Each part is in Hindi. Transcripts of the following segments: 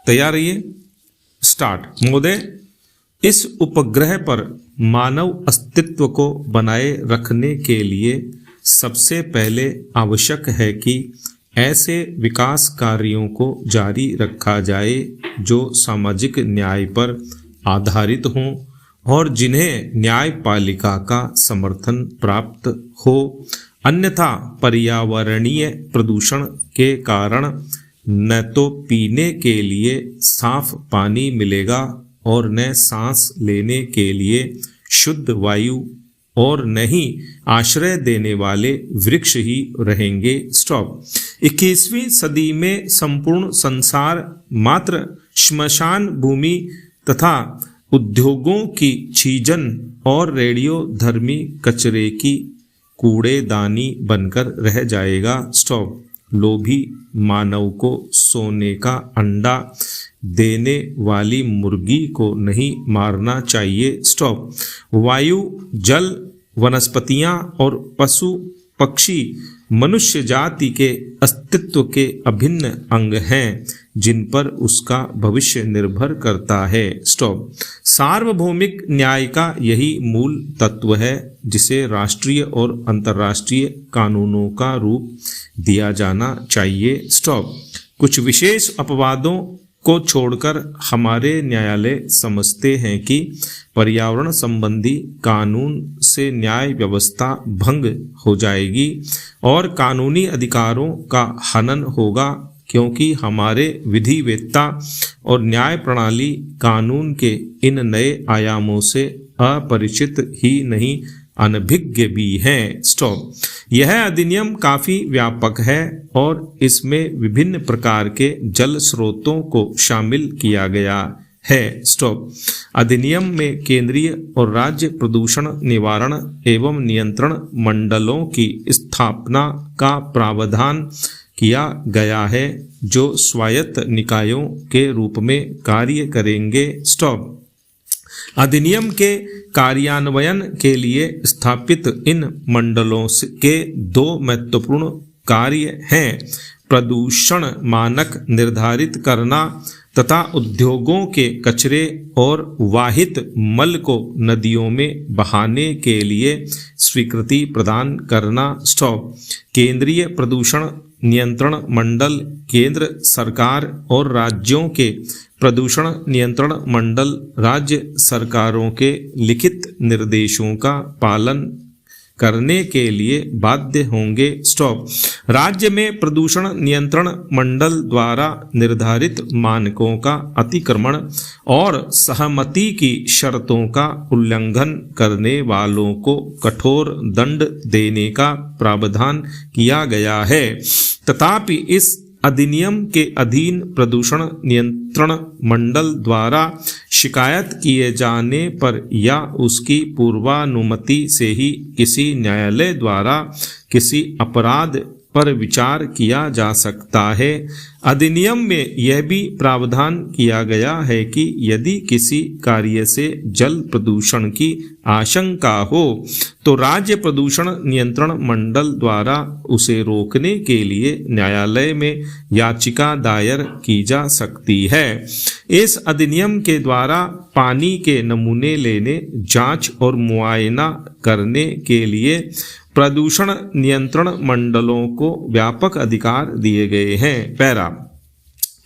तैयार रहिए, स्टार्ट। महोदय, इस उपग्रह पर मानव अस्तित्व को बनाए रखने के लिए सबसे पहले आवश्यक है कि ऐसे विकास कार्यों को जारी रखा जाए जो सामाजिक न्याय पर आधारित हों और जिन्हें न्यायपालिका का समर्थन प्राप्त हो, अन्यथा पर्यावरणीय प्रदूषण के कारण न तो पीने के लिए साफ पानी मिलेगा और न सांस लेने के लिए शुद्ध वायु और न ही आश्रय देने वाले वृक्ष ही रहेंगे। स्टॉप। 21वीं सदी में संपूर्ण संसार मात्र श्मशान भूमि तथा उद्योगों की छीजन और रेडियोधर्मी कचरे की कूड़ेदानी बनकर रह जाएगा। स्टॉप। लोभी मानव को सोने का अंडा देने वाली मुर्गी को नहीं मारना चाहिए। स्टॉप। वायु, जल, वनस्पतियां और पशु पक्षी मनुष्य जाति के अस्तित्व के अभिन्न अंग हैं जिन पर उसका भविष्य निर्भर करता है। स्टॉप। सार्वभौमिक न्याय का यही मूल तत्व है जिसे राष्ट्रीय और अंतर्राष्ट्रीय कानूनों का रूप दिया जाना चाहिए। स्टॉप। कुछ विशेष अपवादों को छोड़कर हमारे न्यायालय समझते हैं कि पर्यावरण संबंधी कानून से न्याय व्यवस्था भंग हो जाएगी और कानूनी अधिकारों का हनन होगा, क्योंकि हमारे विधिवेत्ता और न्याय प्रणाली कानून के इन नए आयामों से अपरिचित ही नहीं अनभिज्ञ भी हैं। स्टॉप। यह अधिनियम काफी व्यापक है और इसमें विभिन्न प्रकार के जल स्रोतों को शामिल किया गया है। स्टॉप। अधिनियम में केंद्रीय और राज्य प्रदूषण निवारण एवं नियंत्रण मंडलों की स्थापना का प्रावधान किया गया है जो स्वायत्त निकायों के रूप में कार्य करेंगे। स्टॉप। अधिनियम के कार्यान्वयन के लिए स्थापित इन मंडलों के दो महत्वपूर्ण कार्य हैं: प्रदूषण मानक निर्धारित करना तथा उद्योगों के कचरे और वाहित मल को नदियों में बहाने के लिए स्वीकृति प्रदान करना। स्टॉप। केंद्रीय प्रदूषण नियंत्रण मंडल केंद्र सरकार और राज्यों के प्रदूषण नियंत्रण मंडल राज्य सरकारों के लिखित निर्देशों का पालन करने के लिए बाध्य होंगे। स्टॉप। राज्य में प्रदूषण नियंत्रण मंडल द्वारा निर्धारित मानकों का अतिक्रमण और सहमति की शर्तों का उल्लंघन करने वालों को कठोर दंड देने का प्रावधान किया गया है। तथापि इस अधिनियम के अधीन प्रदूषण नियंत्रण मंडल द्वारा शिकायत किए जाने पर या उसकी पूर्वानुमति से ही किसी न्यायालय द्वारा किसी अपराध पर विचार किया जा सकता है। अधिनियम में यह भी प्रावधान किया गया है कि यदि किसी कार्य से जल प्रदूषण की आशंका हो तो राज्य प्रदूषण नियंत्रण मंडल द्वारा उसे रोकने के लिए न्यायालय में याचिका दायर की जा सकती है। इस अधिनियम के द्वारा पानी के नमूने लेने, जांच और मुआयना करने के लिए प्रदूषण नियंत्रण मंडलों को व्यापक अधिकार दिए गए हैं। पैरा।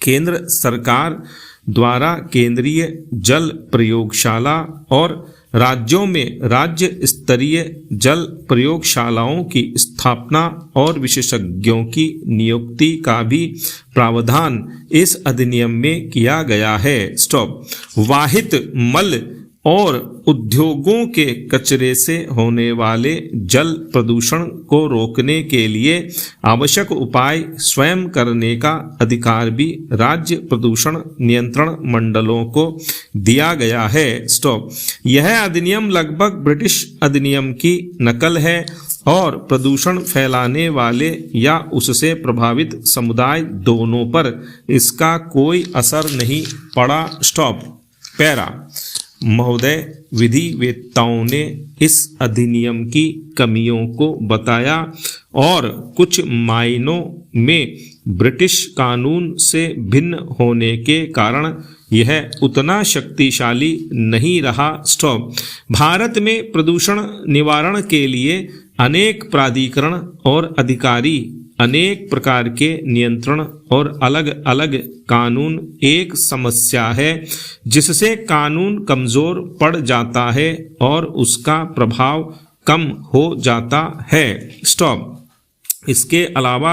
केंद्र सरकार द्वारा केंद्रीय जल प्रयोगशाला और राज्यों में राज्य स्तरीय जल प्रयोगशालाओं की स्थापना और विशेषज्ञों की नियुक्ति का भी प्रावधान इस अधिनियम में किया गया है। स्टॉप। वाहित मल और उद्योगों के कचरे से होने वाले जल प्रदूषण को रोकने के लिए आवश्यक उपाय स्वयं करने का अधिकार भी राज्य प्रदूषण नियंत्रण मंडलों को दिया गया है। स्टॉप। यह अधिनियम लगभग ब्रिटिश अधिनियम की नकल है और प्रदूषण फैलाने वाले या उससे प्रभावित समुदाय दोनों पर इसका कोई असर नहीं पड़ा। स्टॉप। पैरा। महोदय, विधिवेत्ताओं ने इस अधिनियम की कमियों को बताया और कुछ मायनों में ब्रिटिश कानून से भिन्न होने के कारण यह उतना शक्तिशाली नहीं रहा। स्टॉप। भारत में प्रदूषण निवारण के लिए अनेक प्राधिकरण और अधिकारी, अनेक प्रकार के नियंत्रण और अलग अलग कानून एक समस्या है जिससे कानून कमजोर पड़ जाता है और उसका प्रभाव कम हो जाता है। स्टॉप। इसके अलावा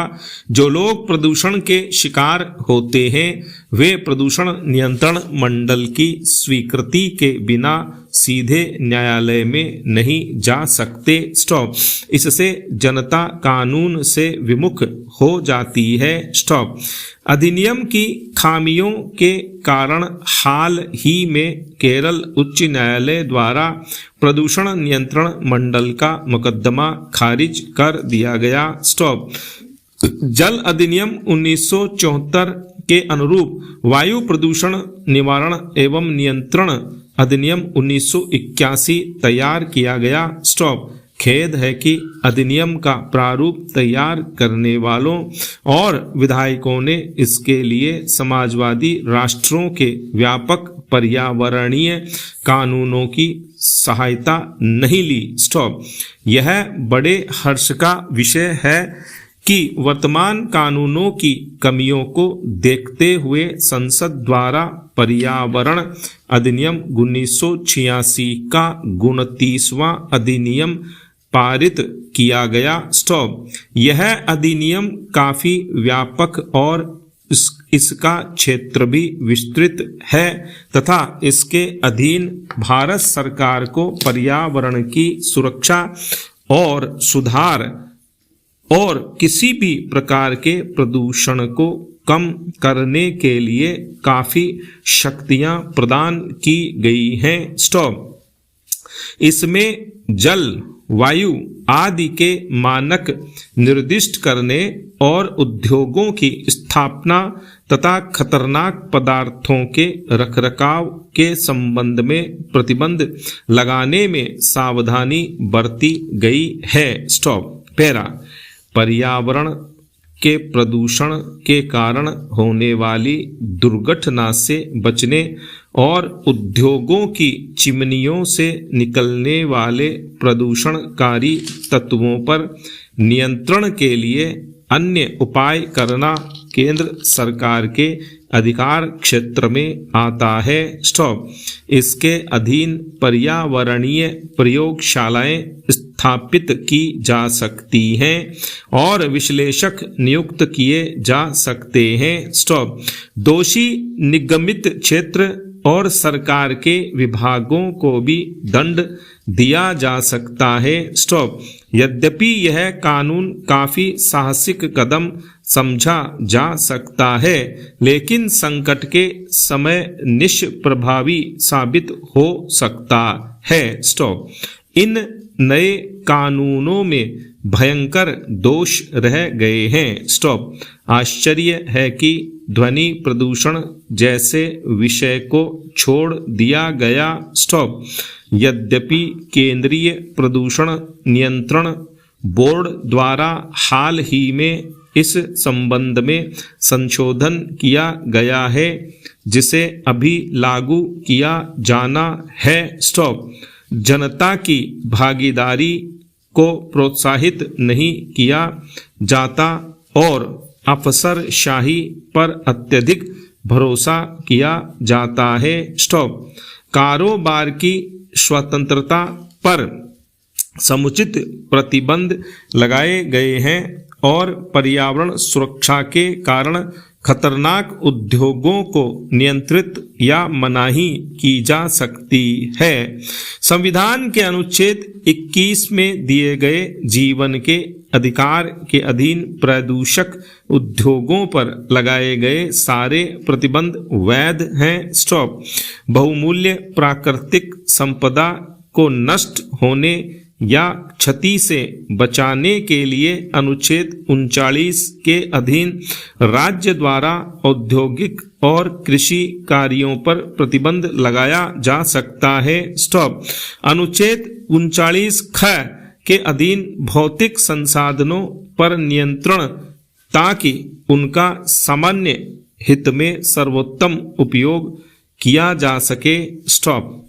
जो लोग प्रदूषण के शिकार होते हैं वे प्रदूषण नियंत्रण मंडल की स्वीकृति के बिना सीधे न्यायालय में नहीं जा सकते। स्टॉप। इससे जनता कानून से विमुख हो जाती है। स्टॉप। अधिनियम की खामियों के कारण हाल ही में केरल उच्च न्यायालय द्वारा प्रदूषण नियंत्रण मंडल का मुकदमा खारिज कर दिया गया। स्टॉप। जल अधिनियम 1974 के अनुरूप वायु प्रदूषण निवारण एवं नियंत्रण अधिनियम 1981 तैयार किया गया। स्टॉप। खेद है कि अधिनियम का प्रारूप तैयार करने वालों और विधायकों ने इसके लिए समाजवादी राष्ट्रों के व्यापक पर्यावरणीय कानूनों की सहायता नहीं ली। स्टॉप। यह बड़े हर्ष का विषय है कि वर्तमान कानूनों की कमियों को देखते हुए संसद द्वारा पर्यावरण अधिनियम 1986 का 29वां अधिनियम पारित किया गया। स्टॉप। यह अधिनियम काफी व्यापक और इसका क्षेत्र भी विस्तृत है तथा इसके अधीन भारत सरकार को पर्यावरण की सुरक्षा और सुधार और किसी भी प्रकार के प्रदूषण को कम करने के लिए काफी शक्तियां प्रदान की गई हैं। स्टॉप। इसमें जल, वायु आदि के मानक निर्दिष्ट करने और उद्योगों की स्थापना तथा खतरनाक पदार्थों के रखरखाव के संबंध में प्रतिबंध लगाने में सावधानी बरती गई है। स्टॉप। पैरा। पर्यावरण के प्रदूषण के कारण होने वाली दुर्घटना से बचने और उद्योगों की चिमनियों से निकलने वाले प्रदूषणकारी तत्वों पर नियंत्रण के लिए अन्य उपाय करना केंद्र सरकार के अधिकार क्षेत्र में आता है। स्टॉप। इसके अधीन पर्यावरणीय प्रयोगशालाएं स्थापित की जा सकती हैं और विश्लेषक नियुक्त किए जा सकते हैं। स्टॉप। दोषी निगमित क्षेत्र और सरकार के विभागों को भी दंड दिया जा सकता है। स्टॉप। यद्यपि यह कानून काफी साहसिक कदम समझा जा सकता है लेकिन संकट के समय निष्प्रभावी साबित हो सकता है। स्टॉप। इन नए कानूनों में भयंकर दोष रह गए हैं। स्टॉप। आश्चर्य है कि ध्वनि प्रदूषण जैसे विषय को छोड़ दिया गया। स्टॉप। यद्यपि केंद्रीय प्रदूषण नियंत्रण बोर्ड द्वारा हाल ही में इस संबंध में संशोधन किया गया है जिसे अभी लागू किया जाना है। स्टॉप। जनता की भागीदारी को प्रोत्साहित नहीं किया जाता और अफसरशाही पर अत्यधिक भरोसा किया जाता है। स्टॉप। कारोबार की स्वतंत्रता पर समुचित प्रतिबंध लगाए गए हैं और पर्यावरण सुरक्षा के कारण खतरनाक उद्योगों को नियंत्रित या मनाही की जा सकती है। संविधान के अनुच्छेद 21 में दिए गए जीवन के अधिकार के अधीन प्रदूषक उद्योगों पर लगाए गए सारे प्रतिबंध वैध हैं। स्टॉप। बहुमूल्य प्राकृतिक संपदा को नष्ट होने या क्षति से बचाने के लिए अनुच्छेद 39 के अधीन राज्य द्वारा औद्योगिक और कृषि कार्यों पर प्रतिबंध लगाया जा सकता है। स्टॉप। अनुच्छेद 39 ख के अधीन भौतिक संसाधनों पर नियंत्रण ताकि उनका सामान्य हित में सर्वोत्तम उपयोग किया जा सके। स्टॉप।